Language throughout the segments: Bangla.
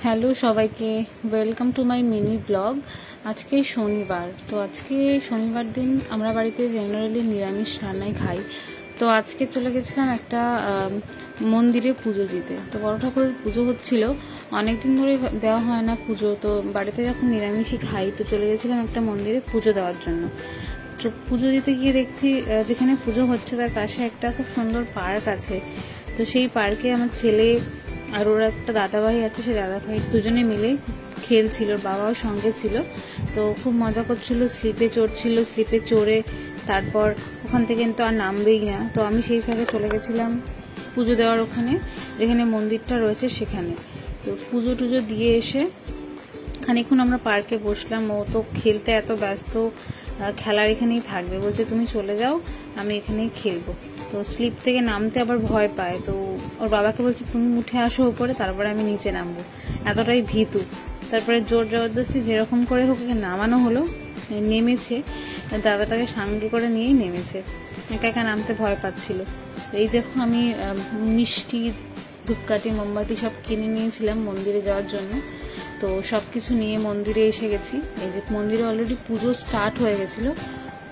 হ্যালো সবাইকে, welcome to my mini blog. আজকে শনিবার, তো আজকে শনিবার দিন আমরা বাড়িতে জেনারেলি নিরামিষ রান্নাই খাই। তো আজকে চলে গেছিলাম একটা মন্দিরে পুজো দিতে। তো বড় ঠাকুরের পুজো হচ্ছিল, অনেকদিন ধরে দেওয়া হয় না পুজো, তো বাড়িতে যখন নিরামিষই খাই তো চলে গেছিলাম একটা মন্দিরে পুজো দেওয়ার জন্য। তো পুজো দিতে গিয়ে দেখছি যেখানে পুজো হচ্ছে তার পাশে একটা খুব সুন্দর পার্ক আছে। তো সেই পার্কে আমার ছেলে আর ওর একটা দাদাভাই আছে, সেই দাদাভাই দুজনে মিলে খেলছিল, বাবাও সঙ্গে ছিল। তো খুব মজা করছিল, স্লিপে চড়ছিল, স্লিপে চড়ে তারপর ওখান থেকে তো আর নামবেই না। তো আমি সেই ফাঁকে চলে গেছিলাম পুজো দেওয়ার ওখানে, যেখানে মন্দিরটা রয়েছে সেখানে। তো পুজো টুজো দিয়ে এসে খানিকক্ষণ আমরা পার্কে বসলাম। ও তো খেলতে এত ব্যস্ত, খেলার এখানেই থাকবে, বলছে তুমি চলে যাও, আমি এখানেই খেলবো। তো স্লিপ থেকে নামতে আবার ভয় পায়, তো ওর বাবাকে বলছে তুমি উঠে আসো উপরে, তারপরে আমি নিচে নামবো, এতটাই ভীতু। তারপরে জোর জবরদস্তি যেরকম করে হোক নামানো হলো, নেমেছে। দাদাটাকে সঙ্গে করে নিয়েই নেমেছে, একা একা নামতে ভয় পাচ্ছিল। এই দেখো আমি মিষ্টি, ধূপকাঠি, মোমবাতি সব কিনে নিয়েছিলাম মন্দিরে যাওয়ার জন্য। তো সব কিছু নিয়ে মন্দিরে এসে গেছি। এই যে মন্দিরে অলরেডি পুজো স্টার্ট হয়ে গেছিলো।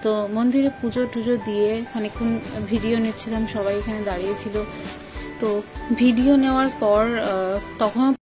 তো মন্দিরে পুজো টুজো দিয়ে খানিকক্ষণ ভিডিও নিচ্ছিলাম, সবাই এখানে দাঁড়িয়েছিল। তো ভিডিও নেওয়ার পর তখন